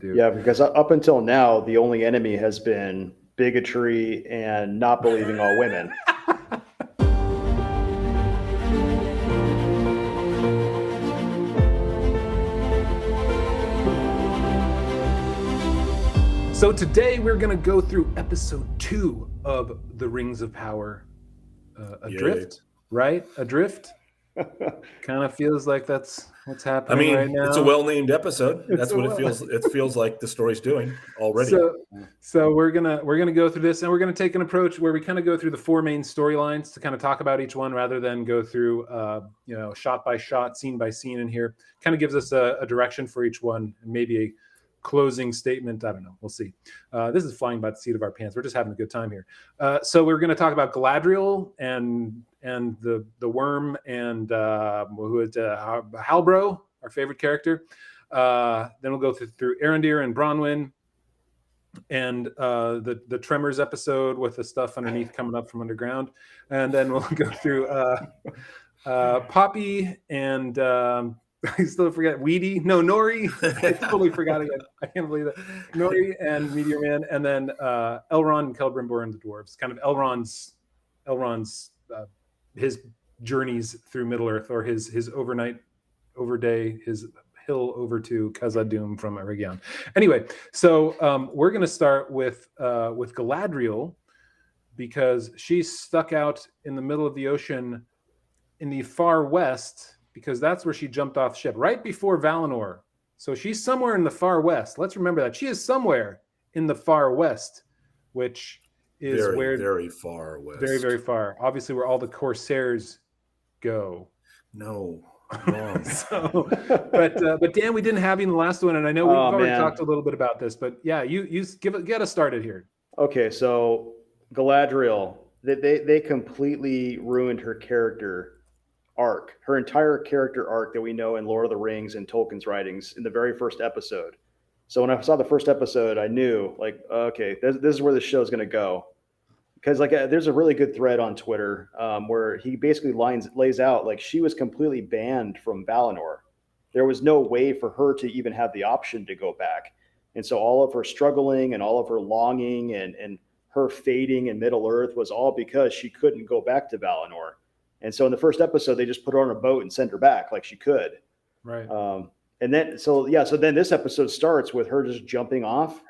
do. Yeah, because up until now, the only enemy has been bigotry and not believing all women. So today we're going to go through episode 2 of The Rings of Power. Adrift, right? Adrift. Kind of feels like that's what's happening right now. It's a well-named episode. That's what it feels. It feels like the story's doing already. So we're gonna go through this, and we're gonna take an approach where we kind of go through the 4 main storylines to kind of talk about each one, rather than go through shot by shot, scene by scene. In here, kind of gives us a direction for each one, and maybe a closing statement. I don't know. We'll see. This is flying by the seat of our pants. We're just having a good time here. So we're going to talk about Galadriel and the worm and who is Halbrand, our favorite character. Then we'll go through Arondir and Bronwyn, and the Tremors episode with the stuff underneath coming up from underground, and then we'll go through Poppy and. I still forget Weedy. No, Nori. I totally forgot again. I can't believe that. Nori and Meteor Man, and then Elrond and Celebrimbor and the dwarves. Kind of Elrond's his journeys through Middle Earth, or his overday, his hill over to Khazad-Dûm from Eregion. Anyway, so we're going to start with Galadriel, because she's stuck out in the middle of the ocean in the far west, because that's where she jumped off ship right before Valinor. So she's somewhere in the far west. Let's remember that she is somewhere in the far west, which is very far west. Very, very far. Obviously, where all the Corsairs go. No. But Dan, we didn't have you in the last one, and I know we've already talked a little bit about this, but yeah, you get us started here. Okay, so Galadriel, they completely ruined her character arc, her entire character arc that we know in Lord of the Rings and Tolkien's writings in the very first episode. So when I saw the first episode, I knew, like, okay, this is where the show is going to go. Because there's a really good thread on Twitter where he basically lays out, like, she was completely banned from Valinor. There was no way for her to even have the option to go back. And so all of her struggling and all of her longing and her fading in Middle Earth was all because she couldn't go back to Valinor. And so in the first episode, they just put her on a boat and sent her back like she could. Right. And then, so then this episode starts with her just jumping off.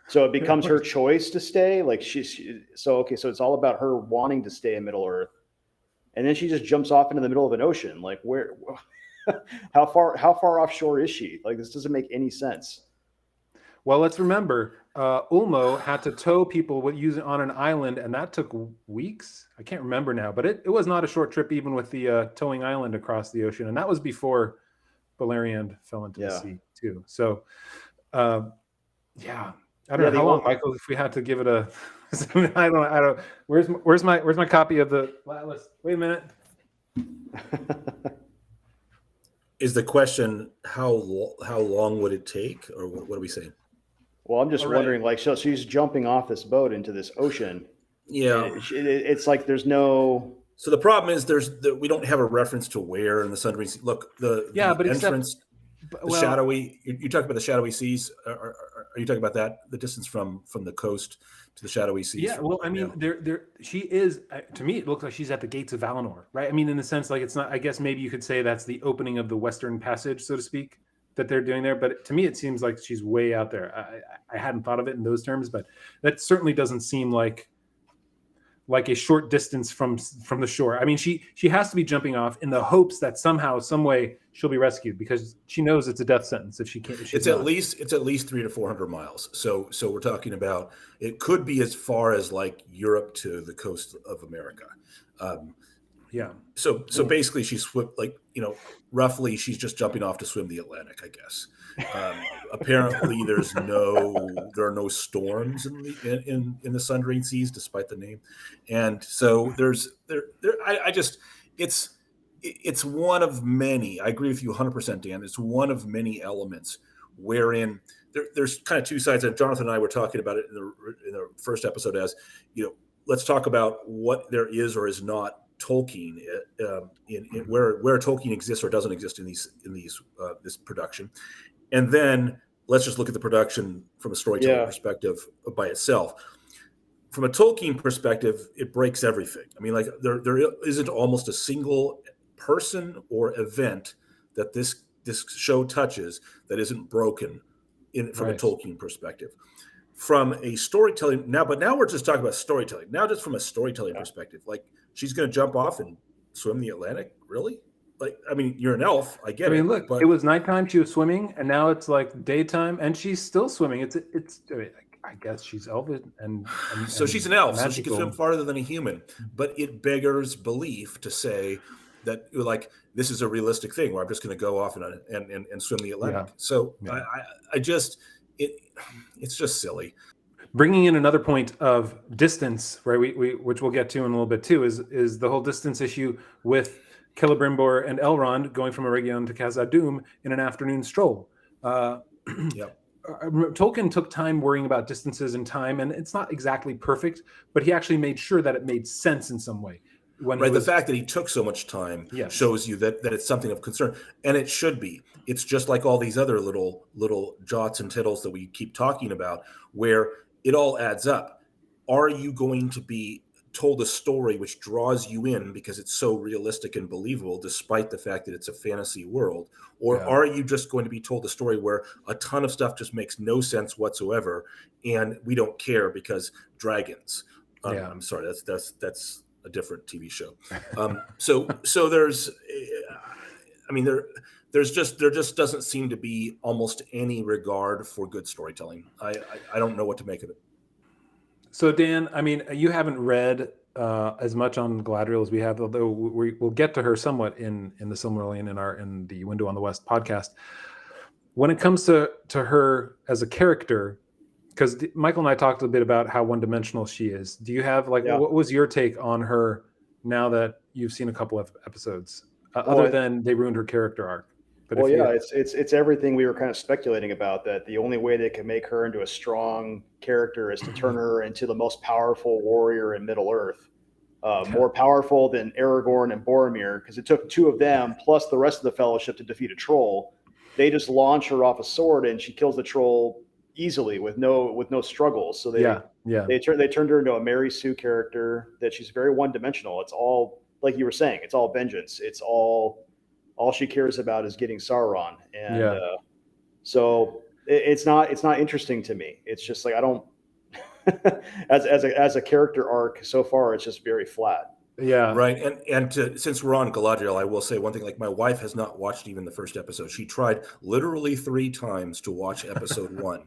So it becomes her choice to stay. Like so it's all about her wanting to stay in Middle Earth. And then she just jumps off into the middle of an ocean. Like, where, how far offshore is she? Like, this doesn't make any sense. Well, let's remember, Ulmo had to tow people using on an island, and that took weeks. I can't remember now, but it was not a short trip, even with the towing island across the ocean, and that was before Beleriand fell into the sea too. So, I don't know how long, Michael. If we had to give it a, I don't. Where's my copy of the list? Wait a minute. Is the question how long would it take, or what are we saying? Well, I'm just wondering, like, so she's jumping off this boat into this ocean. Yeah. It's like there's no... So the problem is we don't have a reference to where in the Sundering Sea. Look, the entrance, shadowy... You talk about the shadowy seas. Are you talking about that? The distance from the coast to the shadowy seas? Yeah, well, I mean, she is... To me, it looks like she's at the gates of Valinor, right? I mean, in the sense, like, it's not... I guess maybe you could say that's the opening of the Western Passage, so to speak, that they're doing there, but to me it seems like she's way out there. I hadn't thought of it in those terms, but that certainly doesn't seem like a short distance from the shore. I mean, she has to be jumping off in the hopes that somehow, some way, she'll be rescued, because she knows it's a death sentence if she can't. It's at least 300 to 400 miles. So we're talking about, it could be as far as like Europe to the coast of America. Yeah. So basically, she's roughly she's just jumping off to swim the Atlantic, I guess. Apparently, there are no storms in the Sundering Seas, despite the name, and so it's one of many. I agree with you 100%, Dan. It's one of many elements wherein there's kind of two sides. And Jonathan and I were talking about it in the first episode. As let's talk about what there is or is not Tolkien in where Tolkien exists or doesn't exist in this production, and then let's just look at the production from a storytelling perspective by itself. From a Tolkien perspective, it breaks everything. I mean, like there isn't almost a single person or event that this show touches that isn't broken from a Tolkien perspective. From a storytelling now we're just talking about storytelling. Now, just from a storytelling perspective, like she's going to jump off and swim the Atlantic, really? Like, I mean, you're an elf. I get it. I mean, look, but it was nighttime. She was swimming, and now it's like daytime, and she's still swimming. It's. I mean, I guess she's elven, and so she's an elf, magical. so she can swim farther than a human. But it beggars belief to say that, like, this is a realistic thing where I'm just going to go off and swim the Atlantic. Yeah. So Yeah. I just it's just silly. Bringing in another point of distance, right? We which we'll get to in a little bit too, is the whole distance issue with Celebrimbor and Elrond going from Eregion to Khazad-Dûm in an afternoon stroll. Tolkien took time worrying about distances and time, and it's not exactly perfect, but he actually made sure that it made sense in some way. The fact that he took so much time shows you that it's something of concern, and it should be. It's just like all these other little jots and tittles that we keep talking about, where it all adds up. Are you going to be told a story which draws you in because it's so realistic and believable, despite the fact that it's a fantasy world? Or are you just going to be told a story where a ton of stuff just makes no sense whatsoever, and we don't care because dragons? I'm sorry, that's a different TV show. So there's, I mean, there just doesn't seem to be almost any regard for good storytelling. I don't know what to make of it. So Dan, I mean, you haven't read as much on Galadriel as we have, although we'll get to her somewhat in the Silmarillion in the Window on the West podcast. When it comes to her as a character, because Michael and I talked a bit about how one-dimensional she is. Do you have what was your take on her now that you've seen a couple of episodes, other than they ruined her character arc? But it's everything we were kind of speculating about, that the only way they can make her into a strong character is to turn her into the most powerful warrior in Middle Earth, more powerful than Aragorn and Boromir, because it took two of them plus the rest of the Fellowship to defeat a troll. They just launch her off a sword and she kills the troll easily with no struggles. So they turned her into a Mary Sue character that she's very one-dimensional. It's all, like you were saying, it's all vengeance. It's all she cares about is getting Sauron. And so it's not interesting to me. It's just like, I don't as a character arc so far, it's just very flat. Yeah. Right. And since we're on Galadriel, I will say one thing, like my wife has not watched even the first episode. She tried literally 3 times to watch episode 1.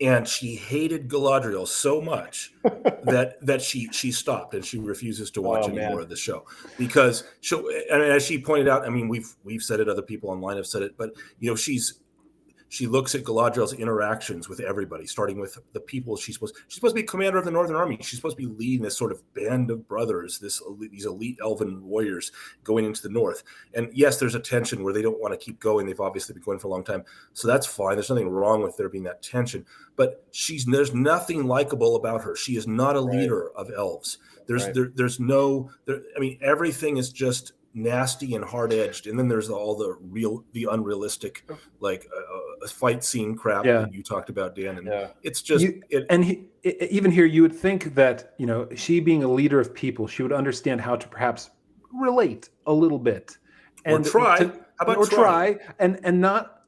And she hated Galadriel so much that she stopped and she refuses to watch any more of the show, because as she pointed out, I mean, we've said it, other people online have said it, but she looks at Galadriel's interactions with everybody, starting with the people she's supposed to be commander of the Northern Army. She's supposed to be leading this sort of band of brothers, these elite elven warriors going into the north. And yes, there's a tension where they don't want to keep going. They've obviously been going for a long time. So that's fine. There's nothing wrong with there being that tension. But there's nothing likable about her. She is not a leader of elves. There's no everything is just nasty and hard-edged, and then there's all the unrealistic fight scene crap that you talked about, Dan, and it's just even here you would think that she being a leader of people, she would understand how to perhaps relate a little bit and try and not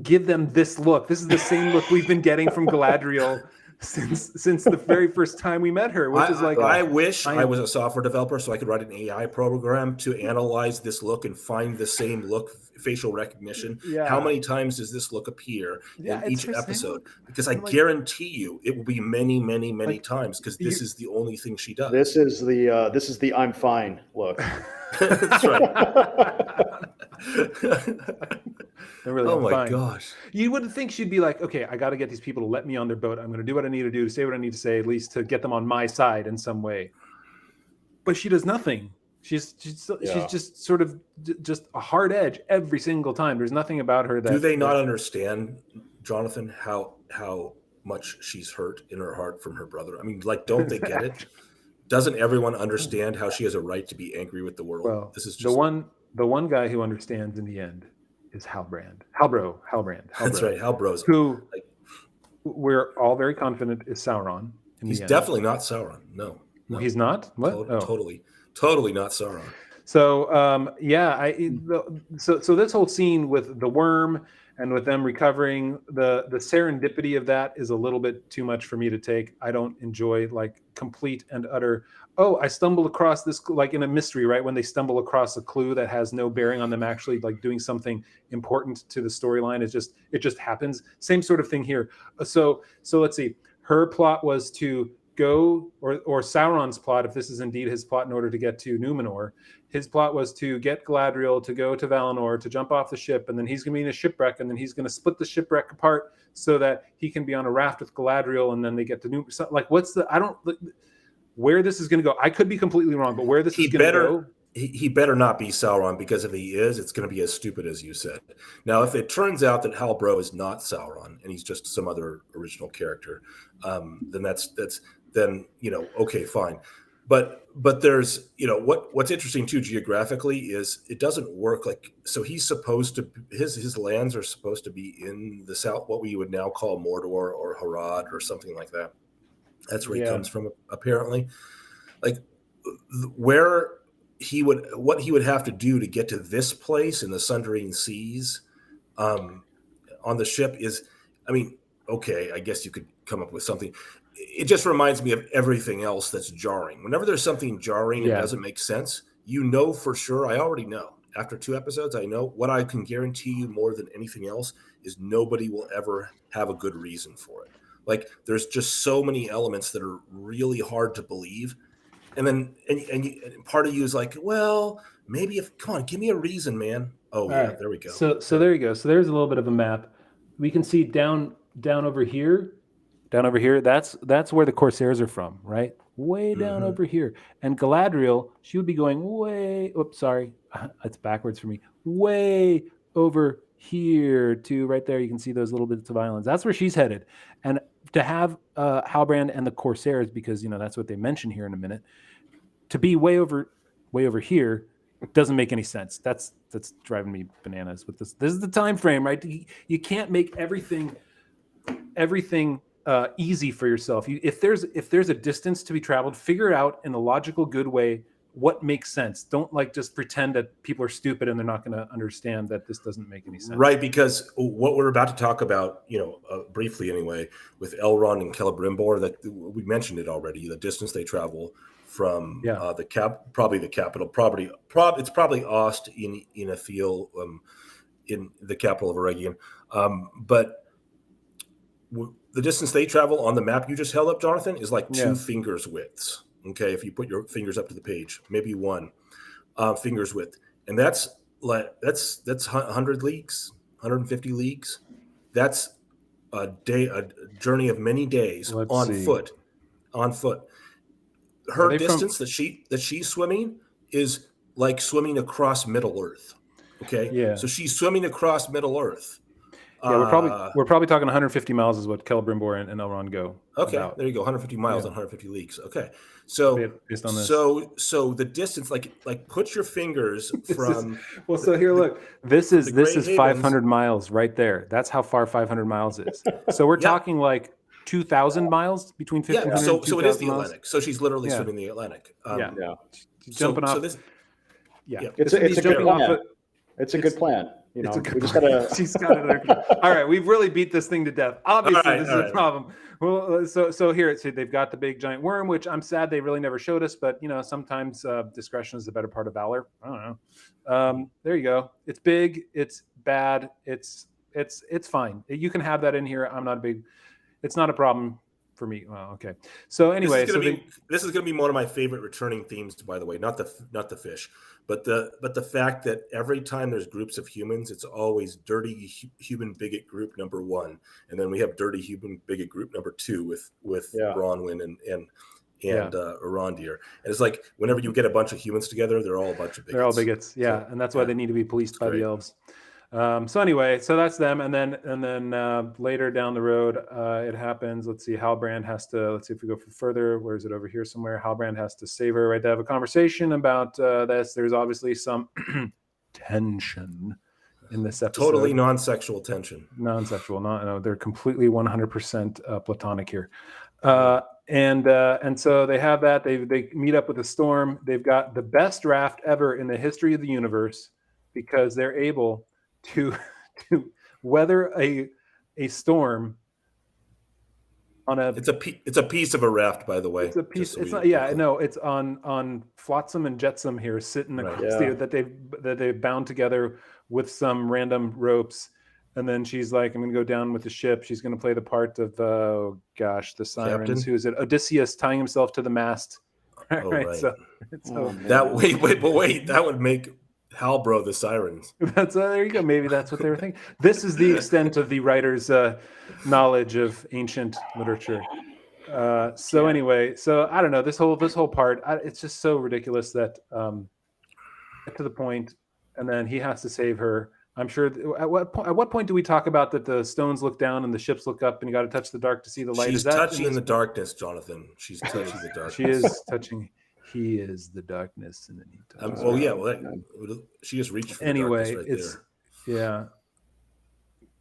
give them this look. This is the same look we've been getting from Galadriel since the very first time we met her, which is like, I wish I was a software developer so I could write an AI program to analyze this look and find the same look, facial recognition. How many times does this look appear in each episode? Because I guarantee you it will be many, many, many times, because this is the only thing she does. This is the I'm fine look. That's right. Really, oh my gosh. You wouldn't think she'd be like, okay, I got to get these people to let me on their boat. I'm going to do what I need to do to say what I need to say, at least to get them on my side in some way. But she does nothing. She's just sort of just a hard edge every single time. There's nothing about her that. Do they not understand, Jonathan, how much she's hurt in her heart from her brother? I mean, don't they get it? Doesn't everyone understand how she has a right to be angry with the world? Well, this is just the one guy who understands in the end is Halbrand. That's right. Halbrand. Who we're all very confident is Sauron. He's definitely not Sauron. No, he's not. What? Totally not Sauron. So so this whole scene with the worm and with them recovering, the serendipity of that is a little bit too much for me to take. I don't enjoy like complete and utter, I stumbled across this, like in a mystery, right? When they stumble across a clue that has no bearing on them actually like doing something important to the storyline. It just happens. Same sort of thing here. So let's see. Her plot was to go, or Sauron's plot, if this is indeed his plot in order to get to Numenor, his plot was to get Galadriel to go to Valinor, to jump off the ship, and then he's going to be in a shipwreck, and then he's going to split the shipwreck apart so that he can be on a raft with Galadriel, and then they get to Numenor. Like, where this is going to go? I could be completely wrong, but where this is going to go... He better not be Sauron, because if he is, it's going to be as stupid as you said. Now, if it turns out that Halbrand is not Sauron and he's just some other original character, then okay, fine. But there's what's interesting too geographically is it doesn't work like, so he's supposed to, his lands are supposed to be in the south, what we would now call Mordor or Harad or something like that. That's where he comes from apparently. Like what he would have to do to get to this place in the Sundering Seas on the ship is, okay, I guess you could come up with something. It just reminds me of everything else that's jarring. Whenever there's something jarring and doesn't make sense, for sure, I already know. After 2 episodes, I know what I can guarantee you more than anything else is nobody will ever have a good reason for it. Like, there's just so many elements that are really hard to believe. And then and part of you is like, well, maybe come on, give me a reason, man. Oh, yeah, right. There we go. So there you go. So there's a little bit of a map. We can see down over here. Down over here, that's where the Corsairs are from, right? Way down over here. And Galadriel, she would be going way, sorry, it's backwards for me. Way over here to right there. You can see those little bits of islands. That's where she's headed. And to have Halbrand and the Corsairs, because that's what they mention here in a minute, to be way over here doesn't make any sense. That's driving me bananas with this. This is the time frame, right? You can't make everything easy for yourself. If there's a distance to be traveled, figure out in a logical, good way what makes sense. Don't just pretend that people are stupid and they're not going to understand that this doesn't make any sense. Right, because what we're about to talk about, briefly anyway, with Elrond and Celebrimbor, that we mentioned it already. The distance they travel from probably the capital, it's probably Ost in Ithil, in the capital of Eregion, but. The distance they travel on the map you just held up, Jonathan, is like 2 fingers widths. Okay, if you put your fingers up to the page, maybe 1 fingers width, and that's 100 leagues, 150 leagues. That's a journey of many days on foot. Her distance that she's swimming is like swimming across Middle Earth. Okay, so she's swimming across Middle Earth. Yeah, we're probably talking 150 miles is what Celebrimbor and Elrond go. Okay, about. There you go, 150 miles and 150 leagues. Okay, so based on this. So the distance, like put your fingers from. So here, look, this is 500 miles right there. That's how far 500 miles is. So we're talking like 2,000 miles between 1,500 and 2,000 so it is the miles. Atlantic. So she's literally swimming the Atlantic. Jumping off. It's a good plan. It's a good plan. We just gotta... She's got it. All right, we've really beat this thing to death. Obviously, this is a problem. Well, so here, they've got the big giant worm, which I'm sad they really never showed us. But sometimes discretion is the better part of valor. I don't know. There you go. It's big. It's bad. It's fine. You can have that in here. I'm not a big. It's not a problem for me. Well, okay. So anyway, this is going to be one of my favorite returning themes, by the way. Not the fish, but the fact that every time there's groups of humans, it's always dirty human bigot group number 1, and then we have dirty human bigot group number 2 with Bronwyn and Arondir. And it's like whenever you get a bunch of humans together, they're all a bunch of bigots. They're all bigots, and that's why they need to be policed by the elves. So anyway, so that's them, and then later down the road, it happens. Let's see. Halbrand has to. Let's see if we go further. Where is it? Over here somewhere. Halbrand has to save her. Right, to have a conversation about this. There's obviously some tension in this episode. Totally non-sexual tension. Non-sexual. No, they're completely 100% platonic here. And so they have that. They meet up with a storm. They've got the best raft ever in the history of the universe because they're able to weather a storm on a. It's a piece of a raft, by the way. It's a piece. It's not. Yeah, no. It's on flotsam and jetsam here, sitting across that they've bound together with some random ropes. And then she's like, I'm going to go down with the ship. She's going to play the part of, the sirens. Captain? Who is it? Odysseus tying himself to the mast. Right. So That wait, that would make Halbrand the sirens. that's there you go. Maybe that's what they were thinking. This is the extent of the writer's knowledge of ancient literature. Anyway, so I don't know, this whole part. It's just so ridiculous that get to the point, and then he has to save her. I'm sure. At what point do we talk about that the stones look down and the ships look up, and you got to touch the dark to see the light? She's touching the darkness, Jonathan. She's touching the darkness. She is touching. He is the darkness, and then he touches. She just reached for anyway. the darkness right there.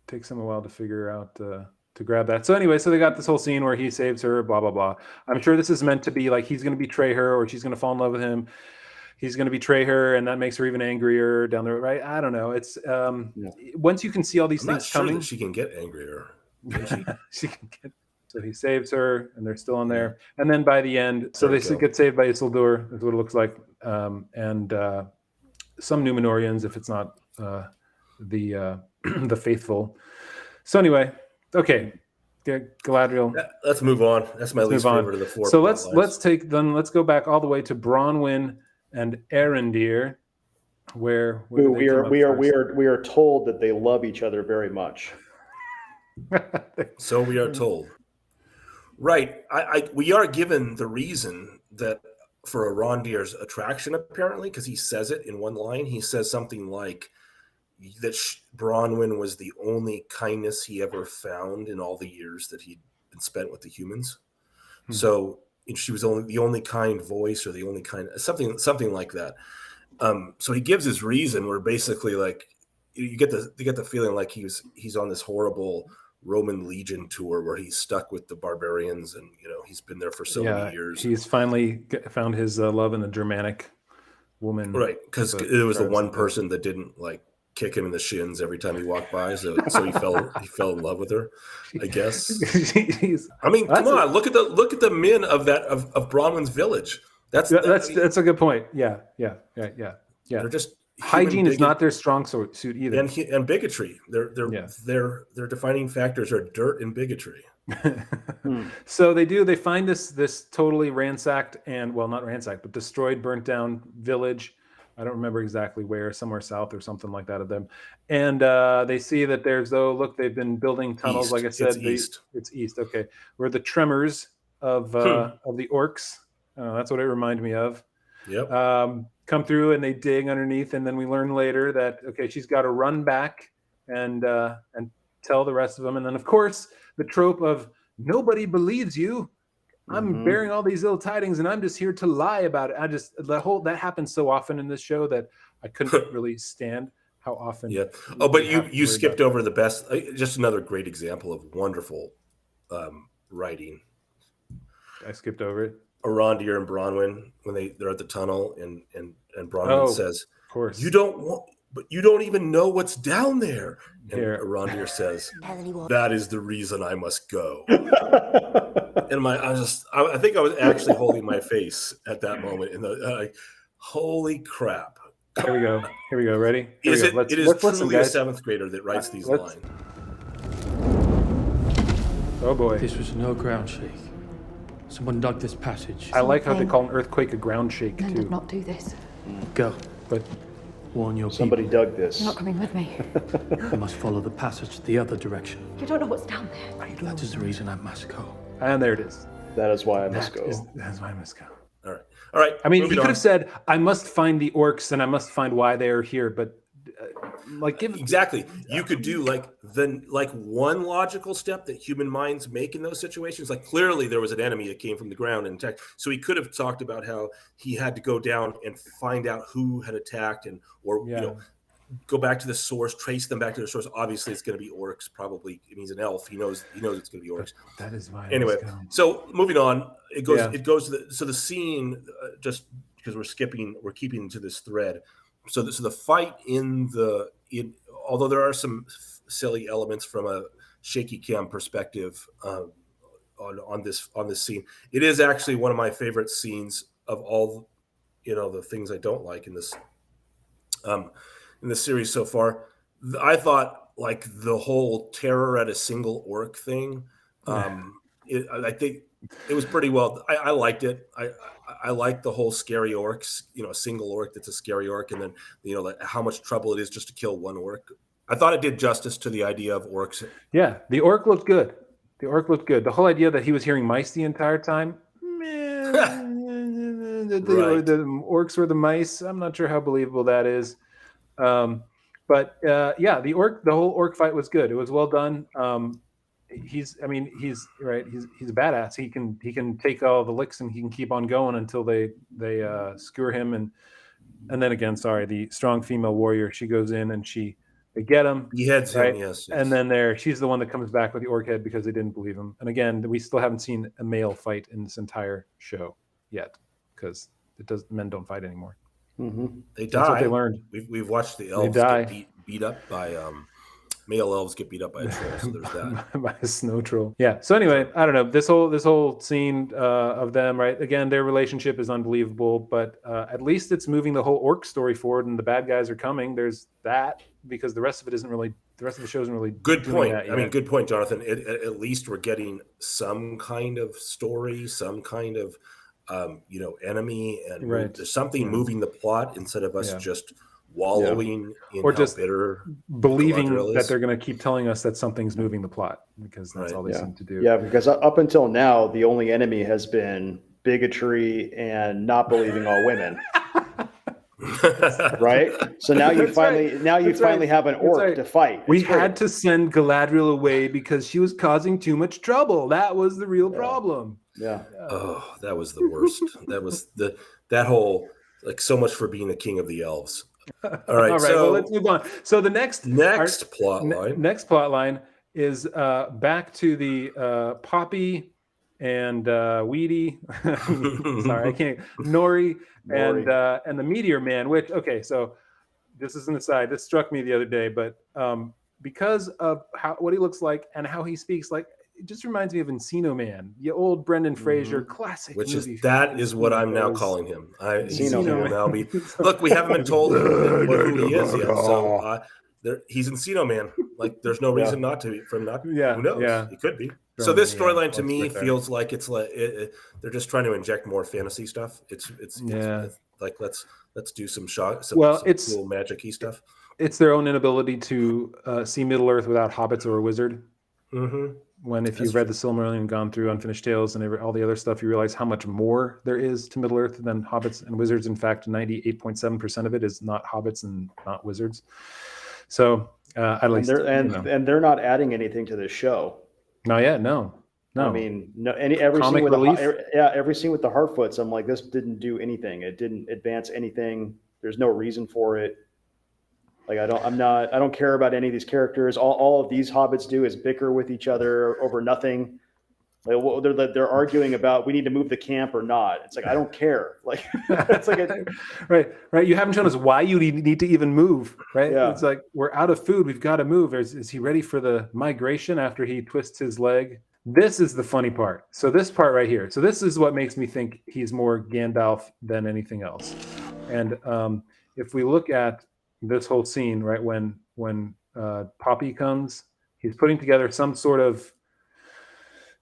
Takes him a while to figure out to grab that. So anyway, so they got this whole scene where he saves her. Blah blah blah. I'm sure this is meant to be like he's going to betray her, or she's going to fall in love with him. He's going to betray her, and that makes her even angrier down the road, right? I don't know. It's once you can see all these things coming, that she can get angrier. She can get. So he saves her, and they're still in there. And then by the end, so they get saved by Isildur. Is what it looks like, and some Númenóreans, if it's not the faithful. So anyway, okay, Galadriel. Let's move on. That's my least favorite of the four. So let's go back all the way to Bronwyn and Arondir, where we are told that they love each other very much. So we are told, right? We are given the reason that for Arondir's attraction, apparently, because he says it in one line. He says something like that Bronwyn was the only kindness he ever found in all the years that he'd been spent with the humans. So she was the only kind voice, or the only kind, something like that. So he gives his reason where basically like you get the feeling like he's on this horrible Roman legion tour where he's stuck with the barbarians, and he's been there for so many years. He's finally found his love in a Germanic woman, right? Because it was the one person that didn't like kick him in the shins every time he walked by, so he fell in love with her, I guess. I mean, come on, look at the men of Bronwyn's village. That's a good point. Yeah. They're just hygiene is not their strong suit either, and bigotry. Their defining factors are dirt and bigotry. So they find this totally ransacked and not ransacked, but destroyed, burnt down village. I don't remember exactly where, somewhere south or something like that of them. And they see that they've been building tunnels. East. Like I said, it's east. Okay. Where the tremors of the orcs. That's what it reminded me of. Yep. Come through and they dig underneath. And then we learn later that, okay, she's got to run back and tell the rest of them. And then of course the trope of nobody believes you. I'm bearing all these ill tidings, and I'm just here to lie about it. That happens so often in this show that I couldn't really stand how often. Yeah. Oh, but you skipped over the best. Just another great example of wonderful writing. I skipped over it. Arondir and Bronwyn when they're at the tunnel, and Bronwyn says, "Of course, you don't even know what's down there." And Arondir says, "That is the reason I must go." And I think I was actually holding my face at that moment. Holy crap! Here we go. Ready? It is truly a seventh grader that writes these lines. Oh boy! This was no ground shake. Someone dug this passage. I like how they call an earthquake a ground shake Men too. did not do this. Go, But warn your Somebody people. dug this. You're not coming with me. You must follow the passage the other direction. You don't know what's down there. That is the reason I must go. and there it is. That is why I must go. That's why I must go. All right. I mean, you could have said, "I must find the orcs and I must find why they are here," but exactly. You could do one logical step that human minds make in those situations. Like clearly there was an enemy that came from the ground and attacked. So he could have talked about how he had to go down and find out who had attacked go back to the source, trace them back to the source. Obviously, it's going to be orcs. Probably, he's an elf. He knows it's going to be orcs. That is why. Anyway, so moving on, it goes to the scene. Just because we're keeping to this thread. So the fight although there are some silly elements from a shaky cam perspective on this scene, it is actually one of my favorite scenes of all the things I don't like in this series so far. I thought like the whole terror at a single orc thing. I think it was pretty well. I liked it. I like the whole scary orcs. A single orc that's a scary orc, and then like how much trouble it is just to kill one orc. I thought it did justice to the idea of orcs. Yeah, the orc looked good. The whole idea that he was hearing mice the entire time. The orcs were the mice. I'm not sure how believable that is. But the whole orc fight was good. It was well done. He's right. He's a badass. He can take all the licks and he can keep on going until they skewer him and then again, the strong female warrior. She goes in and they get him. Beheads him, yes. And then she's the one that comes back with the orc head because they didn't believe him. And again, we still haven't seen a male fight in this entire show yet because men don't fight anymore. Mm-hmm. They die. That's what they learned. We've watched the elves get beat up by male elves get beat up by a troll. So there's that. By a snow troll. Yeah. So anyway, I don't know. This whole scene of them, right? Again, their relationship is unbelievable, but at least it's moving the whole orc story forward, and the bad guys are coming. There's that because the rest of the show isn't really. Good point. Good point, Jonathan. At least we're getting some kind of story, some kind of enemy, and there's something moving the plot instead of us just wallowing in or just bitter believing that they're going to keep telling us that something's moving the plot because that's all they seem to do. Yeah, because up until now, the only enemy has been bigotry and not believing all women. Right? So now you finally have an orc to fight. We had to send Galadriel away because she was causing too much trouble. That was the real problem. Yeah. Oh, that was the worst. That was that whole so much for being a king of the elves. All right. So well, let's move on. So the next plot line. Next plot line is back to the Poppy and Weedy. Sorry, I can't. Nori and the Meteor Man. Which so this is an aside. This struck me the other day, but because of what he looks like and how he speaks, it just reminds me of Encino Man, the old Brendan Fraser classic. Which movie is what I'm now calling him. Encino Man. Now look, we haven't been told who he is yet, so he's Encino Man. There's no reason not to. Who knows? Yeah. He could be. So this storyline to me feels like it's they're just trying to inject more fantasy stuff. It's let's do some cool magic-y stuff. It's their own inability to see Middle Earth without hobbits or a wizard. Mm-hmm. When if you've read the Silmarillion and gone through Unfinished Tales and all the other stuff, you realize how much more there is to Middle Earth than hobbits and wizards. In fact, 98.7% of it is not hobbits and not wizards. So at least and they're not adding anything to this show. Not yet. No. I mean, every scene with every scene with the Harfoots, I'm like, this didn't do anything. It didn't advance anything. There's no reason for it. I don't care about any of these characters. All of these hobbits do is bicker with each other over nothing. They're arguing about we need to move the camp or not. It's I don't care. It's right. You haven't shown us why you need to even move. Right. Yeah. It's we're out of food. We've got to move. Is he ready for the migration after he twists his leg? This is the funny part. So this part right here. So this is what makes me think he's more Gandalf than anything else. And if we look at this whole scene, right, when Poppy comes, he's putting together some sort of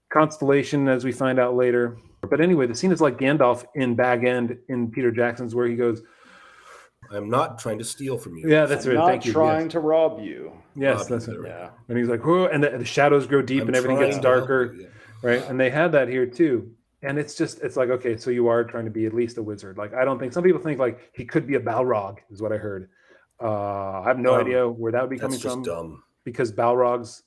constellation, as we find out later. But anyway, the scene is like Gandalf in Bag End in Peter Jackson's, where he goes, I'm not trying to steal from you. Yeah, that's right. Not trying to rob you. Yes, that's it. Yeah. And he's like, whoa, and the shadows grow deep and everything gets darker. Right. And they had that here too. And it's like, okay, so you are trying to be at least a wizard. I don't think some people think he could be a Balrog, is what I heard. I have no idea where that would be coming from. Dumb. Because Balrogs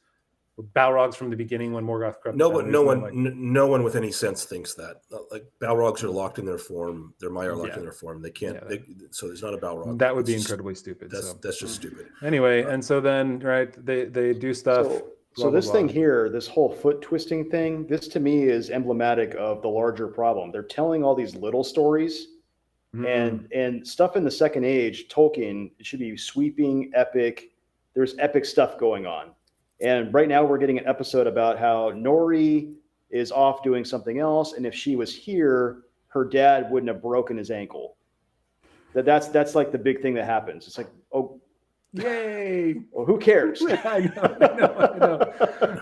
Balrogs from the beginning when Morgoth crept No, down. but no one with any sense thinks that. Like Balrogs are locked in their form. Their Maiar are locked in their form. They can't. So there's not a Balrog. That would be incredibly stupid. That's just stupid. Anyway, and so then they do stuff. So this thing here, this whole foot twisting thing, this to me is emblematic of the larger problem. They're telling all these little stories, and stuff in the Second Age. Tolkien, it should be sweeping, epic. There's epic stuff going on. And right now we're getting an episode about how Nori is off doing something else. And if she was here, her dad wouldn't have broken his ankle. That's like the big thing that happens. It's like, oh, yay. Well, who cares? I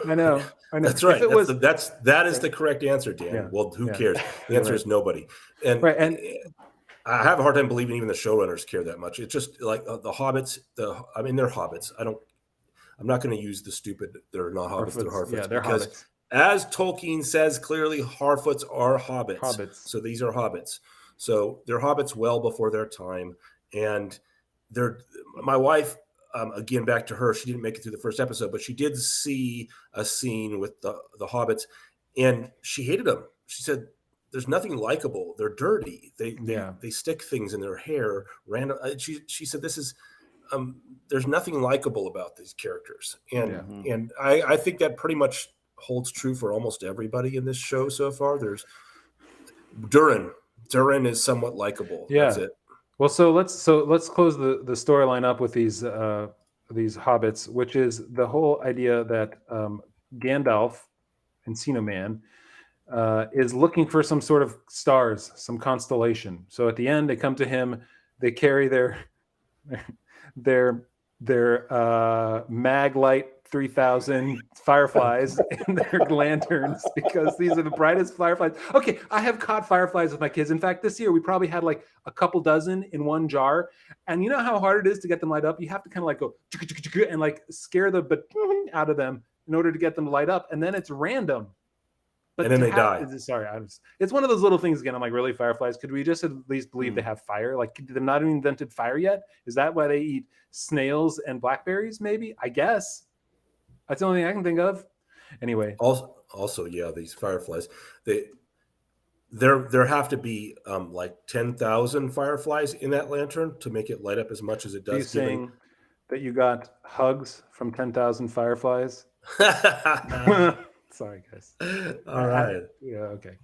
know. That's right. That is the correct answer, Dan. Yeah. Well, who cares? The answer is nobody. And I have a hard time believing even the showrunners care that much. It's just like the hobbits, they're hobbits. I'm not going to use the stupid, they're not hobbits, they're Harfoots. Yeah, they're because hobbits. As Tolkien says clearly, Harfoots are hobbits. So these are hobbits. So they're hobbits well before their time. And my wife, again, back to her, she didn't make it through the first episode, but she did see a scene with the hobbits, and she hated them. She said, there's nothing likable. They're dirty. They stick things in their hair. Random. She said, this is... there's nothing likable about these characters. And I think that pretty much holds true for almost everybody in this show so far. There's Durin. Durin is somewhat likable. Yeah. That's it. Well, so let's close the storyline up with these hobbits, which is the whole idea that Gandalf, Encino Man, is looking for some sort of stars, some constellation. So at the end, they come to him, they carry their Maglight 3000 fireflies and their lanterns, because these are the brightest fireflies. Okay, I have caught fireflies with my kids. In fact, this year we probably had like a couple dozen in one jar. And you know how hard it is to get them light up? You have to kind of like go and like scare the out of them in order to get them to light up. And then it's random. But and then they die. It's one of those little things again. I'm like, really, fireflies? Could we just at least believe they have fire? Like, they've not even invented fire yet? Is that why they eat snails and blackberries? Maybe, I guess. That's the only thing I can think of. Anyway. Also, yeah, these fireflies. There have to be like 10,000 fireflies in that lantern to make it light up as much as it does. Are you saying that you got hugs from 10,000 fireflies? Sorry, guys. All right. Yeah. Okay.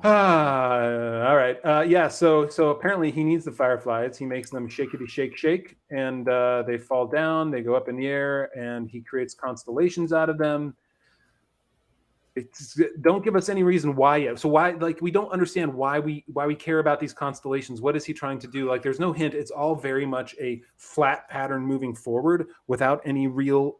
All right. Yeah. So apparently he needs the fireflies. He makes them shakety shake, and they fall down. They go up in the air, and he creates constellations out of them. Don't give us any reason why yet. So why, like, we don't understand why we care about these constellations. What is he trying to do? Like, there's no hint. It's all very much a flat pattern moving forward without any real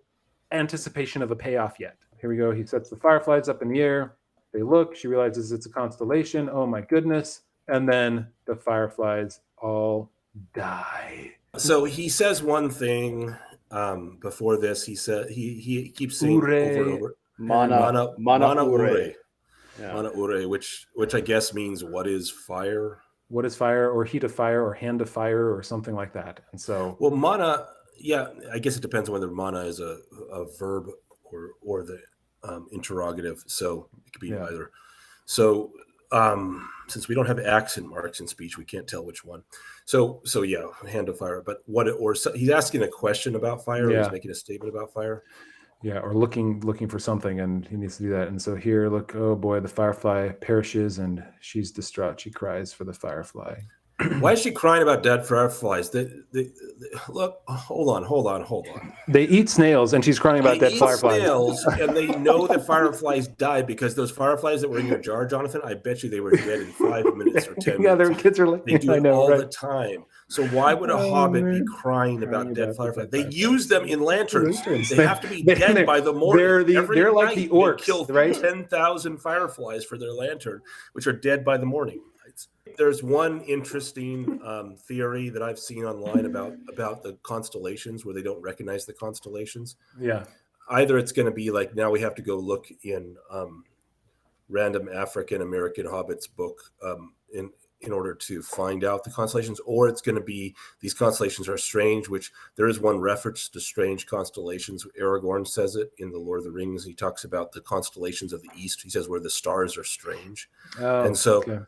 anticipation of a payoff yet. Here we go. He sets the fireflies up in the air. They look. She realizes it's a constellation. Oh my goodness! And then the fireflies all die. So he says one thing before this. He said he keeps saying over and over. Mana ure. Yeah. Mana ure, which I guess means what is fire? What is fire, or heat of fire, or hand of fire, or something like that. And so, well, mana, yeah, I guess it depends on whether mana is a verb or the interrogative. So it could be either. So since we don't have accent marks in speech, we can't tell which one. So yeah, hand of fire. But he's asking a question about fire. Or he's making a statement about fire. Yeah, or looking for something, and he needs to do that. And so here, look, oh boy, the firefly perishes, and she's distraught. She cries for the firefly. Why is she crying about dead fireflies? Look, hold on. They eat snails, and she's crying about dead fireflies. Snails, and they know that fireflies died because those fireflies that were in your jar, Jonathan, I bet you they were dead in 5 minutes or 10 minutes. Yeah, their kids are like, they do it all the time. So why would a hobbit be crying about dead fireflies? They use them in lanterns. They have to be dead by the morning. They're like the orcs, they kill right? 10,000 fireflies for their lantern, which are dead by the morning. There's one interesting theory that I've seen online about the constellations, where they don't recognize the constellations. Yeah. Either it's going to be like, now we have to go look in random African American hobbits book in order to find out the constellations, or it's going to be these constellations are strange, which there is one reference to strange constellations. Aragorn says it in the Lord of the Rings. He talks about the constellations of the east. He says where the stars are strange. And so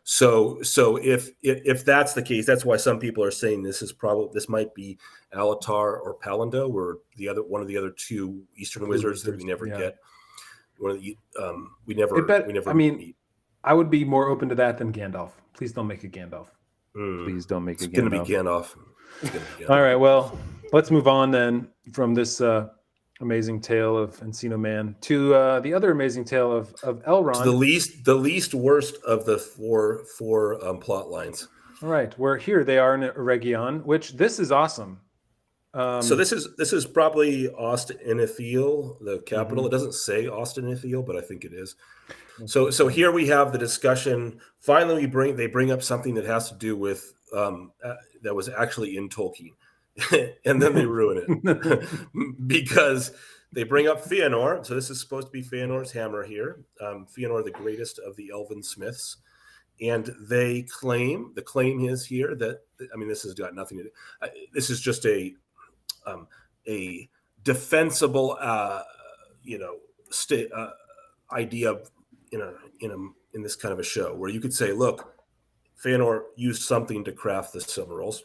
if that's the case, that's why some people are saying this might be Alatar or Palando, or one of the other two Eastern wizards that we never get. One of the we never meet. I would be more open to that than Gandalf. Please don't make it Gandalf. Please don't make it Gandalf. It's going to be Gandalf. All right, well, let's move on then from this amazing tale of Encino Man to the other amazing tale of Elrond. The least worst of the four plot lines. All right, we're here. They are in Eregion, which this is awesome. So this is probably Ost-Inithil, the capital. It doesn't say Ost-Inithil, but I think it is. So here we have the discussion. Finally, they bring up something that has to do with that was actually in Tolkien, and then they ruin it because they bring up Fëanor. So this is supposed to be Fëanor's hammer here. Fëanor, the greatest of the elven smiths, and they claim the claim is here that this has got nothing to do. This is just a defensible idea in this kind of a show where you could say, look, Fëanor used something to craft the Silmarils.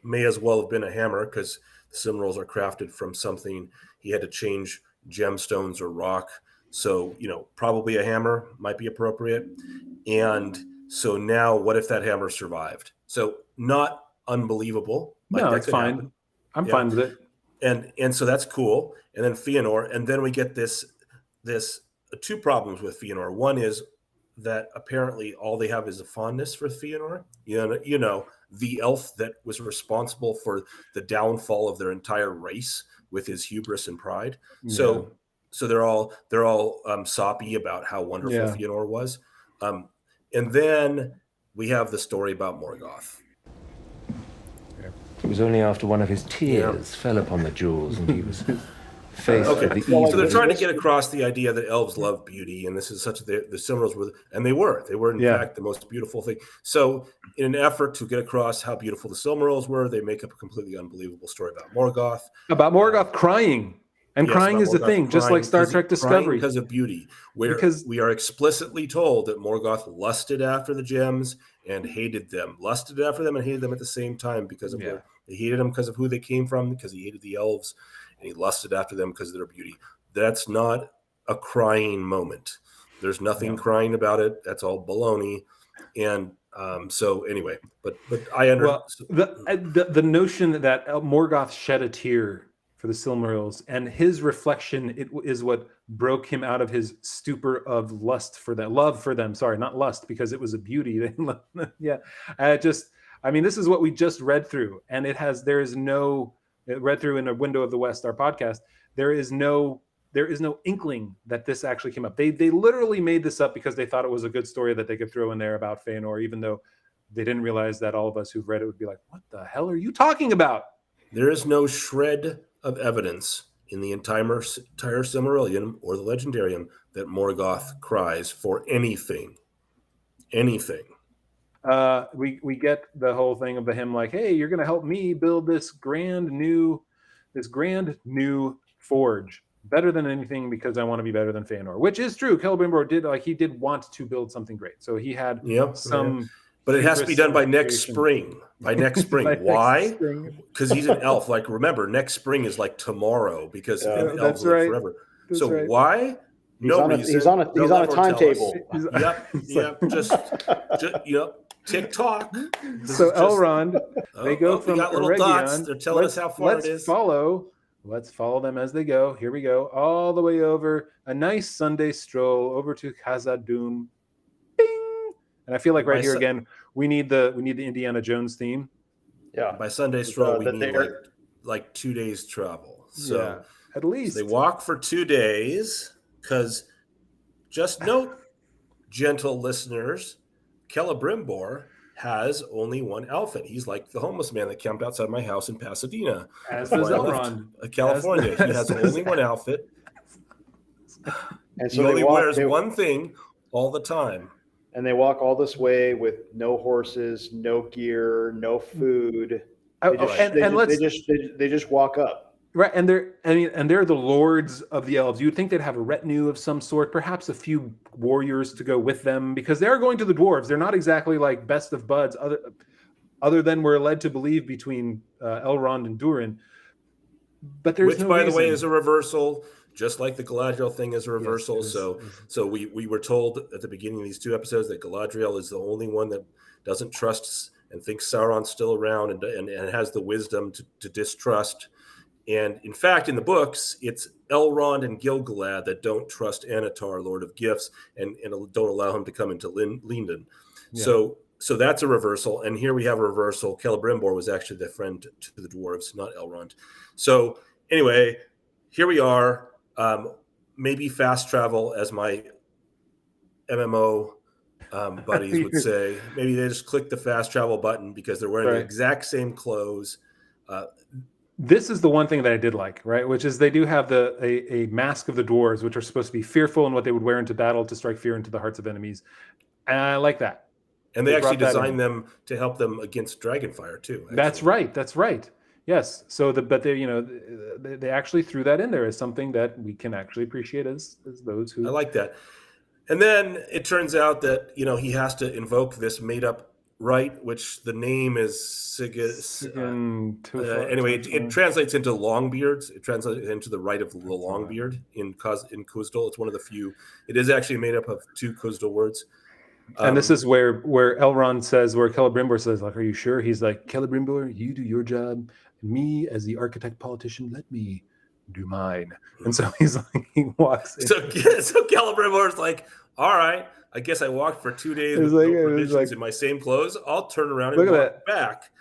May as well have been a hammer because the Silmarils are crafted from something. He had to change gemstones or rock. So, probably a hammer might be appropriate. And so now what if that hammer survived? So not unbelievable. No, it's fine. Happen. I'm fine with it. And so that's cool. And then Fëanor, and then we get this two problems with Fëanor. One is that apparently all they have is a fondness for Fëanor. The elf that was responsible for the downfall of their entire race with his hubris and pride. Yeah. So they're all soppy about how wonderful Fëanor was. And then we have the story about Morgoth. It was only after one of his tears fell upon the jewels and he was faced with the evil. So they're trying to get across the idea that elves love beauty, and this is the Silmarils were, and they were in fact the most beautiful thing. So in an effort to get across how beautiful the Silmarils were, they make up a completely unbelievable story about Morgoth. About Morgoth crying. And crying is the thing, just like Star Trek Discovery. Because of beauty. Because we are explicitly told that Morgoth lusted after the gems and hated them. Lusted after them and hated them at the same time because of they hated them because of who they came from, because he hated the elves, and he lusted after them because of their beauty. That's not a crying moment. There's nothing crying about it. That's all baloney. And so anyway, but I understand. Well, the notion that Morgoth shed a tear for the Silmarils, and his reflection is what broke him out of his stupor of lust for them, love for them. Sorry, not lust, because it was a beauty. This is what we just read through, and it read through in a Window of the West, our podcast. There is no inkling that this actually came up. They literally made this up because they thought it was a good story that they could throw in there about Fëanor, even though they didn't realize that all of us who've read it would be like, what the hell are you talking about? There is no shred of evidence in the entire Silmarillion or the Legendarium that Morgoth cries for anything. Anything. We get the whole thing of him like, hey, you're going to help me build this grand new forge, better than anything because I want to be better than Fëanor, which is true. Celebrimbor did want to build something great, so he had some. But it has to be done by next spring. By next spring. Why? Because he's an elf. Like, remember, next spring is like tomorrow because elves live forever. That's so right. Why? No reason. He's on a timetable. Yep. Just TikTok. So Elrond, they go from got little dots. They're telling us how far it is. Let's follow them as they go. Here we go, all the way over a nice Sunday stroll over to Khazad-Dûm. And I feel like here again, we need the Indiana Jones theme. Yeah. By Sunday stroll, we need like 2 days travel. So at least they walk for 2 days because just note, gentle listeners, Celebrimbor has only one outfit. He's like the homeless man that camped outside my house in Pasadena. As does Elrond. California. He has only one outfit. And so he only wears one thing all the time. And they walk all this way with no horses, no gear, no food. They just walk up. Right, and they're the lords of the elves. You'd think they'd have a retinue of some sort, perhaps a few warriors to go with them, because they're going to the dwarves. They're not exactly like best of buds, other than we're led to believe between Elrond and Durin. But there's which, by the way, is a reversal, just like the Galadriel thing is a reversal. Yes, so we were told at the beginning of these 2 episodes that Galadriel is the only one that doesn't trust and thinks Sauron's still around and has the wisdom to distrust. And in fact, in the books, it's Elrond and Gil-galad that don't trust Anatar, Lord of Gifts, and don't allow him to come into Lindon. Yeah. So that's a reversal. And here we have a reversal. Celebrimbor was actually the friend to the dwarves, not Elrond. So anyway, here we are. Maybe fast travel, as my MMO buddies would say. Maybe they just click the fast travel button because they're wearing the exact same clothes. This is the one thing that I did like, right? Which is they do have a mask of the dwarves, which are supposed to be fearful and what they would wear into battle to strike fear into the hearts of enemies. And I like that. And they actually designed them to help them against dragonfire too. Actually. That's right. Yes. So but they actually threw that in there as something that we can actually appreciate as those who. I like that. And then it turns out that he has to invoke this made up right, which the name is anyway. It translates into Longbeards. It translates into the right of the Longbeard in Khuzdul. It's one of the few. It is actually made up of 2 Khuzdul words. And this is where Elrond says, where Celebrimbor says, like, "Are you sure?" He's like, "Celebrimbor, you do your job. Me, as the architect politician, let me do mine." And so he's like, he walks in. So Celebrimbor's like, "All right, I guess I walked for 2 days with no provisions in my same clothes. I'll turn around and walk back."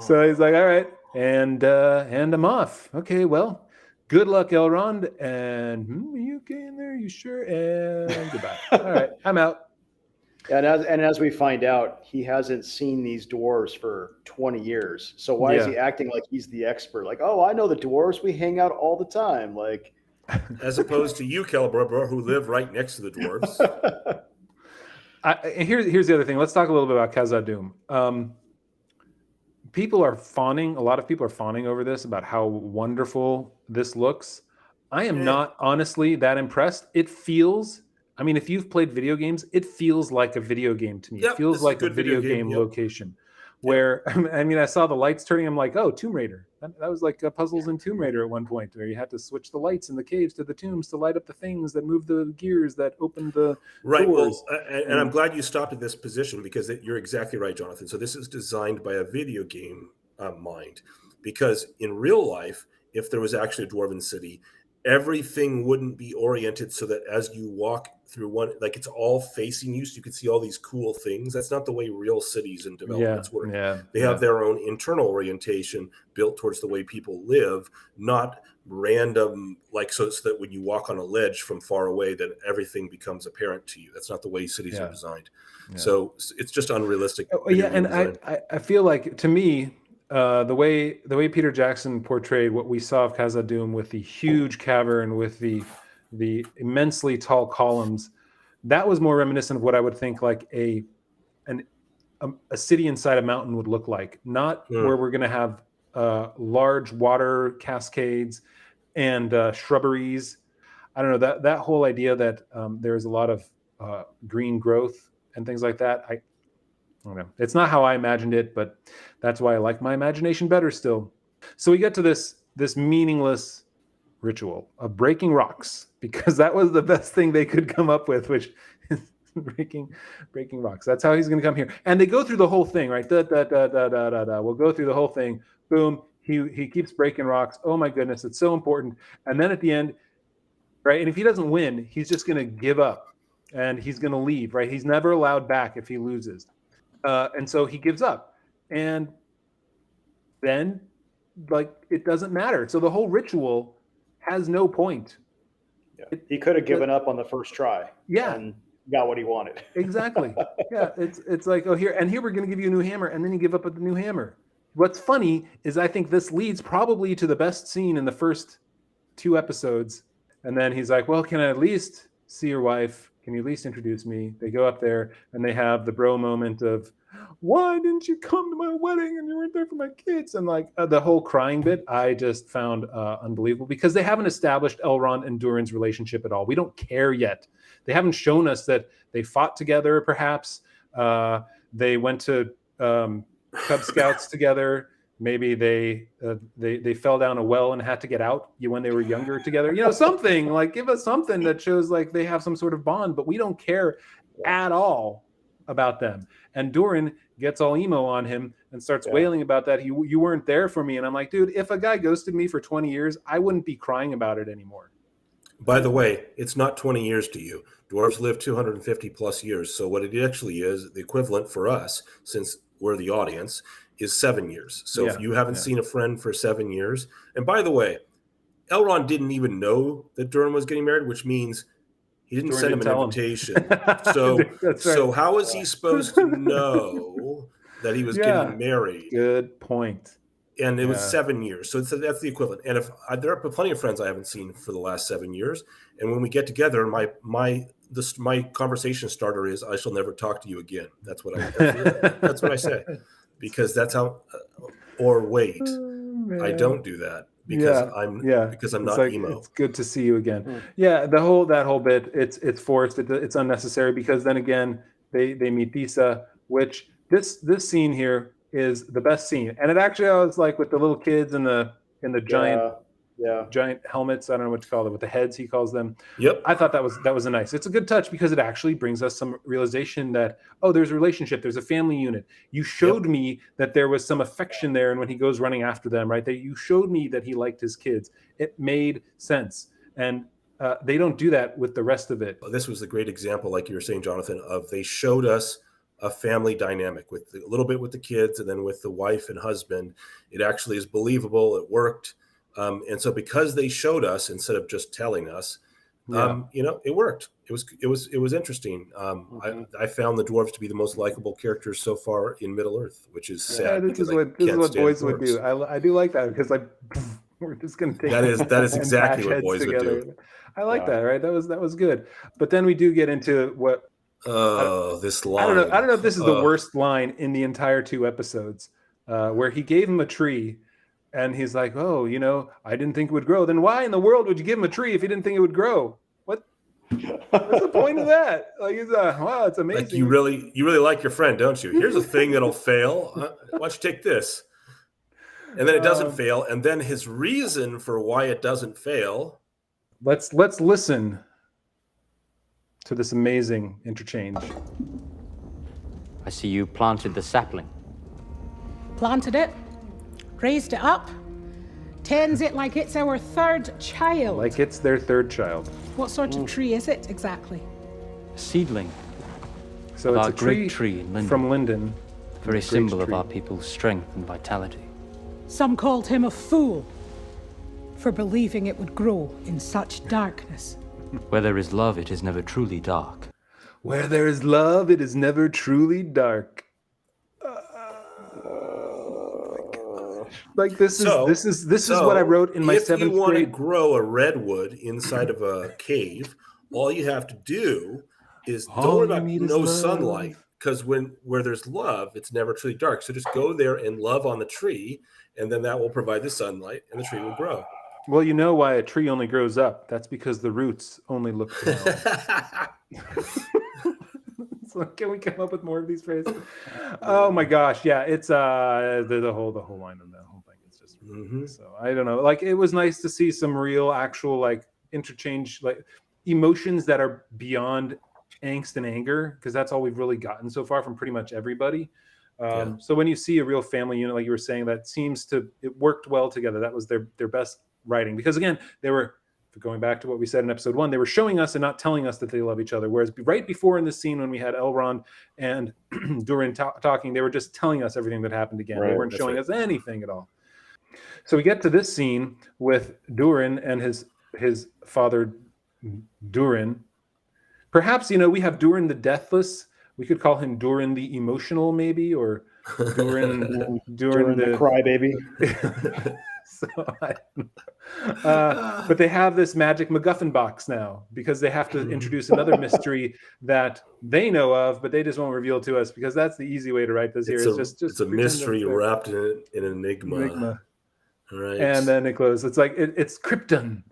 So he's like, "All right, and I'm off. Okay, well, good luck, Elrond. And are you okay in there? You sure? And goodbye. All right, I'm out." And as we find out, he hasn't seen these dwarves for 20 years. So why is he acting like he's the expert? Like, "Oh, I know the dwarves. We hang out all the time." Like, as opposed to you, Celebrimbor, who live right next to the dwarves. Here's the other thing. Let's talk a little bit about Khazad-Dûm. People are fawning. A lot of people are fawning over this, about how wonderful this looks. I am not honestly that impressed. It feels, I mean, if you've played video games, it feels like a video game to me. It feels like a video game location where, I mean, I saw the lights turning. I'm like, oh, Tomb Raider. That was like puzzles in Tomb Raider at one point, where you had to switch the lights in the caves to the tombs to light up the things that move the gears that open the doors. Well, and I'm glad you stopped at this position, because you're exactly right, Jonathan. So this is designed by a video game mind, because in real life, if there was actually a dwarven city, everything wouldn't be oriented so that as you walk through one, like, it's all facing you, so you can see all these cool things. That's not the way real cities and developments work. They have their own internal orientation built towards the way people live, not random, like, so that when you walk on a ledge from far away, that everything becomes apparent to you. That's not the way cities are designed. So it's just unrealistic. And I feel like, to me, the way Peter Jackson portrayed what we saw of Khazad-Dûm, with the huge cavern, with the immensely tall columns, that was more reminiscent of what I would think like a city inside a mountain would look like. Not where we're going to have large water cascades and shrubberies. I don't know, that whole idea that there's a lot of green growth and things like that. I don't know. It's not how I imagined it, but that's why I like my imagination better still. So we get to this meaningless ritual of breaking rocks, because that was the best thing they could come up with, which is breaking rocks. That's how he's going to come here. And they go through the whole thing, right? We'll go through the whole thing. Boom. He keeps breaking rocks. Oh my goodness, it's so important. And then at the end, right? And if he doesn't win, he's just going to give up and he's going to leave, right? He's never allowed back if he loses. And so he gives up, and then, like, it doesn't matter. So the whole ritual has no point. He could have given up on the first try. And got what he wanted. Exactly. It's like, oh, here we're going to give you a new hammer, and then you give up with the new hammer. What's funny is I think this leads probably to the best scene in the first 2 episodes, and then he's like, well, can I at least see your wife. Can you at least introduce me? They go up there and they have the bro moment of, why didn't you come to my wedding and you weren't there for my kids? And like the whole crying bit, I just found unbelievable because they haven't established Elrond and Durin's relationship at all. We don't care yet. They haven't shown us that they fought together, perhaps. They went to Cub Scouts together. Maybe they fell down a well and had to get out when they were younger together. You know, something like, give us something that shows like they have some sort of bond, but we don't care at all about them. And Durin gets all emo on him and starts wailing about that. You weren't there for me. And I'm like, dude, if a guy ghosted me for 20 years, I wouldn't be crying about it anymore. By the way, it's not 20 years to you. Dwarves live 250 plus years. So what it actually is, the equivalent for us, since we're the audience, is 7 years. So if you haven't seen a friend for 7 years, and by the way, Elrond didn't even know that Durin was getting married, which means he didn't send him an invitation. So, so how is he supposed to know that he was getting married? Good point. And it was 7 years. So that's the equivalent. And if there are plenty of friends I haven't seen for the last 7 years. And when we get together, my conversation starter is, I shall never talk to you again. That's what I say. Because that's how, or wait, I don't do that because I'm not emo. It's good to see you again. Yeah, that whole bit, it's forced. It's unnecessary because then again, they meet Disa, which this scene here is the best scene. And it actually, I was like with the little kids and the giant helmets. I don't know what to call them, with the heads he calls them. Yep. I thought that was a nice. It's a good touch because it actually brings us some realization that, oh, there's a relationship, there's a family unit. You showed me that there was some affection there, and when he goes running after them, right? That you showed me that he liked his kids. It made sense, and they don't do that with the rest of it. This was a great example, like you were saying, Jonathan, of they showed us a family dynamic with a little bit with the kids, and then with the wife and husband. It actually is believable. It worked. And so because they showed us instead of just telling us, it worked. It was interesting. I found the dwarves to be the most likable characters so far in Middle Earth, which is sad. This is what boys would do. I do like that because we're just going to take that is exactly what boys would do. I like that. Right. That was good. But then we do get into what. This line. I don't know if this is the worst line in the entire 2 episodes, where he gave him a tree. And he's like, oh, I didn't think it would grow. Then why in the world would you give him a tree if you didn't think it would grow? What's the point of that? Like, wow, it's amazing. Like you really like your friend, don't you? Here's a thing that'll fail. Why don't you take this? And then it doesn't fail. And then his reason for why it doesn't fail. Let's listen to this amazing interchange. I see you planted the sapling. Planted it. Raised it up, tends it like it's our 3rd child. Like it's their 3rd child. What sort of tree is it exactly? A seedling. So it's a great tree in Linden. From Linden. Very symbol of our people's strength and vitality. Some called him a fool for believing it would grow in such darkness. Where there is love, it is never truly dark. Where there is love, it is never truly dark. Like this is what I wrote in my 7th grade. If you want to grow a redwood inside of a cave, all you have to do is don't worry about no sunlight, because where there's love, it's never truly dark. So just go there and love on the tree, and then that will provide the sunlight, and the tree will grow. Well, you know why a tree only grows up? That's because the roots only look down. So can we come up with more of these phrases? Oh my gosh, yeah, it's the whole line of that whole thing is just so I don't know. Like it was nice to see some real actual like interchange, like emotions that are beyond angst and anger, because that's all we've really gotten so far from pretty much everybody. So when you see a real family unit, like you were saying, that it worked well together. That was their best writing, because again, they were, going back to what we said in episode 1, they were showing us and not telling us that they love each other. Whereas right before in the scene when we had Elrond and Durin talking, they were just telling us everything that happened again. Right, they weren't showing us anything at all. So we get to this scene with Durin and his father Durin. Perhaps, we have Durin the Deathless, We could call him Durin the emotional, maybe, or Durin the crybaby. So, but they have this Magic Macguffin Box now because they have to introduce another mystery that they know of, but they just won't reveal to us because that's the easy way to write this here. It's a mystery wrapped in an enigma. Right. And then it closes. It's like it's Krypton,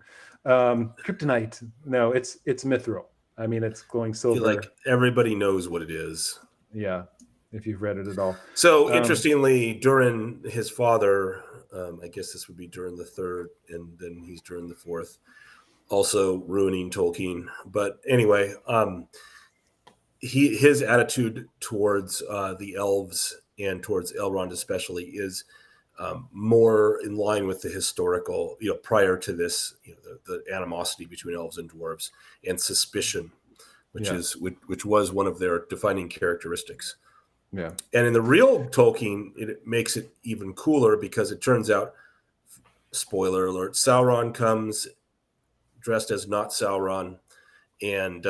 kryptonite. No, it's mithril. I mean, it's glowing silver. Like everybody knows what it is. Yeah, if you've read it at all. So interestingly, Durin, his father, I guess this would be Durin the Third, and then he's Durin the Fourth, also ruining Tolkien. But anyway, his attitude towards the elves and towards Elrond especially is more in line with the historical, prior to this, the animosity between elves and dwarves and suspicion, which was one of their defining characteristics. Yeah. And in the real Tolkien, it makes it even cooler because it turns out, spoiler alert, Sauron comes dressed as not Sauron and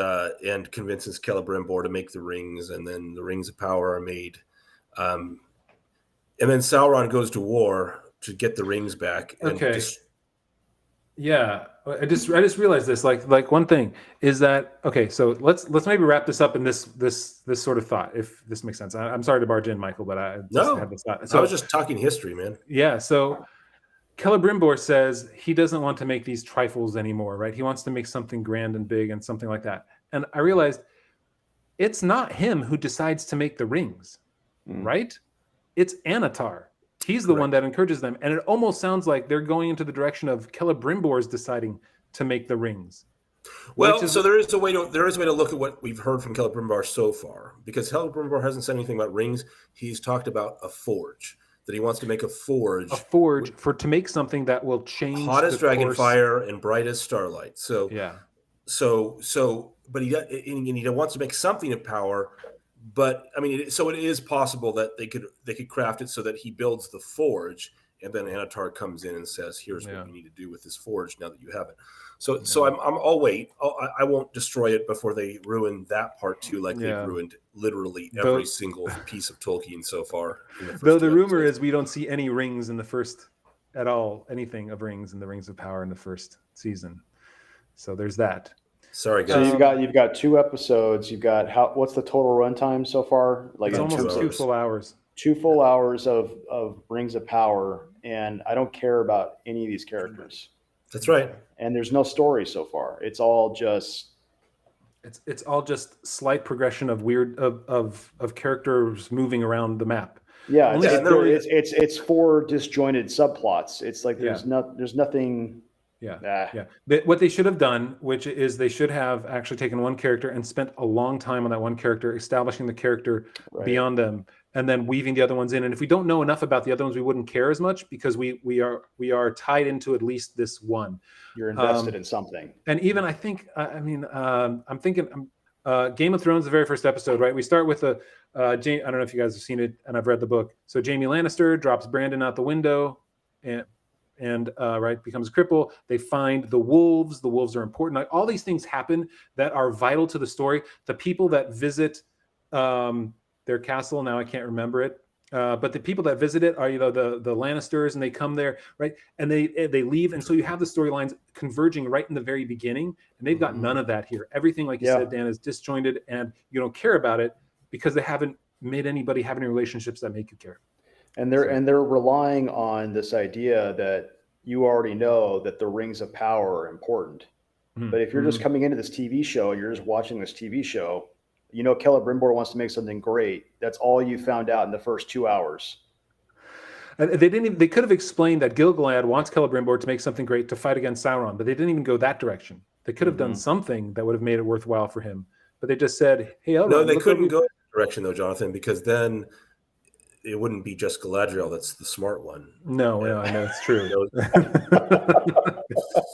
convinces Celebrimbor to make the rings, and then the rings of power are made. And then Sauron goes to war to get the rings back. And I just realized this. Like one thing is that so let's maybe wrap this up in this sort of thought, if this makes sense. I'm sorry to barge in, Michael, but I just had this thought. So I was just talking history, man. Yeah. So Celebrimbor says he doesn't want to make these trifles anymore, right? He wants to make something grand and big and something like that. And I realized it's not him who decides to make the rings, right? It's Annatar. He's the one that encourages them. And it almost sounds like they're going into the direction of Celebrimbor's deciding to make the rings. Well, so there is a way to look at what we've heard from Celebrimbor so far, because Celebrimbor hasn't said anything about rings. He's talked about a forge, that he wants to make a forge. A forge to make something that will change hot as dragon fire and bright as starlight. So yeah. But he wants to make something of power. But I mean, so it is possible that they could craft it so that he builds the forge, and then Annatar comes in and says, "Here's what we need to do with this forge now that you have it." So I'll wait. I won't destroy it before they ruin that part too, like they've ruined literally every single piece of Tolkien so far. Though the rumor is we don't see any rings in the first at all, anything of rings in the Rings of Power in the first season. So there's that. Sorry, guys. So you've got 2 episodes. You've got what's the total runtime so far? Like it's almost 2 full hours. 2 full hours of Rings of Power, and I don't care about any of these characters. That's right. And there's no story so far. It's all just slight progression of weird of characters moving around the map. Yeah, it's 4 disjointed subplots. It's like there's nothing. Yeah. What they should have done, which is they should have actually taken one character and spent a long time on that one character, establishing the character beyond them, and then weaving the other ones in. And if we don't know enough about the other ones, we wouldn't care as much because we are tied into at least this one. You're invested in something. And even I'm thinking Game of Thrones, the very first episode, right? We start with I don't know if you guys have seen it, and I've read the book. So Jaime Lannister drops Brandon out the window, and becomes a cripple. They find the wolves. The wolves are important. Like, all these things happen that are vital to the story. The people that visit their castle, now I can't remember it, but the people that visit it are the Lannisters, and they come there, right? And they leave, and so you have the storylines converging right in the very beginning, and they've got none of that here. Everything, like you said, Dan, is disjointed, and you don't care about it because they haven't made anybody have any relationships that make you care. And they're relying on this idea that you already know that the Rings of Power are important. Mm-hmm. But if you're just coming into this TV show and you're just watching this TV show, Celebrimbor wants to make something great. That's all you found out in the first 2 hours. And they could have explained that Gil-galad wants Celebrimbor to make something great to fight against Sauron, but they didn't even go that direction. They could have done something that would have made it worthwhile for him. But they just said, "Hey, Elrond." No, they couldn't go that direction though, Jonathan, because then it wouldn't be just Galadriel that's the smart one. No, I know it's true.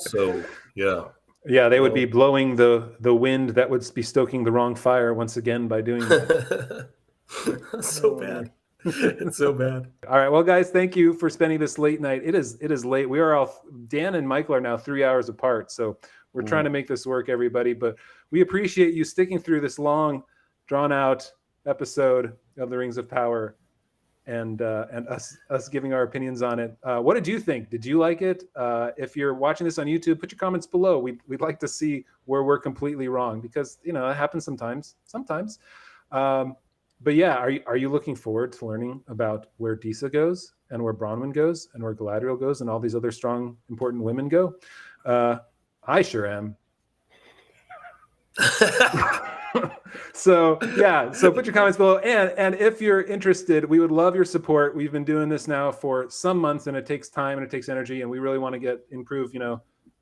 So, yeah. Yeah, they would be blowing the wind that would be stoking the wrong fire once again by doing that. So bad. It's so bad. All right, well, guys, thank you for spending this late night. It is late. We are all, Dan and Michael are now 3 hours apart, so we're trying to make this work, everybody. But we appreciate you sticking through this long, drawn out episode of the Rings of Power, and us giving our opinions on it. What did you think? Did you like it? If you're watching this on YouTube, put your comments below. We'd like to see where we're completely wrong, because it happens sometimes. But yeah, are you looking forward to learning about where Disa goes and where Bronwyn goes and where Galadriel goes and all these other strong, important women go? I sure am. So put your comments below, and if you're interested, we would love your support. We've been doing this now for some months, and it takes time and it takes energy, and we really want to improve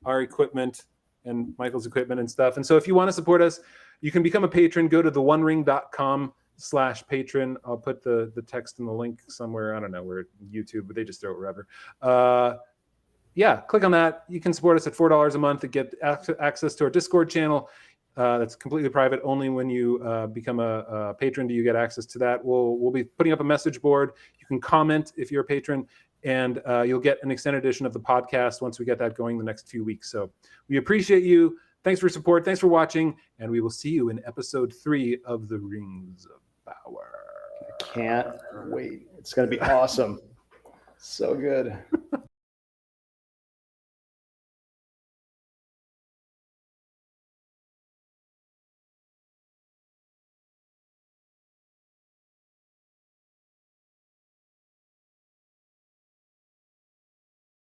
our equipment and Michael's equipment and stuff. And so if you want to support us, you can become a patron. Go to theonering.com/patron. I'll put the text and the link somewhere. I don't know where, YouTube, but they just throw it wherever. Click on that. You can support us at $4 a month to get access to our Discord channel. That's completely private. Only when you become a patron do you get access to that. We'll be putting up a message board. You can comment if you're a patron, and you'll get an extended edition of the podcast once we get that going the next few weeks. So we appreciate you. Thanks for your support. Thanks for watching, and we will see you in episode 3 of the Rings of Power. I can't wait. It's going to be awesome. So good.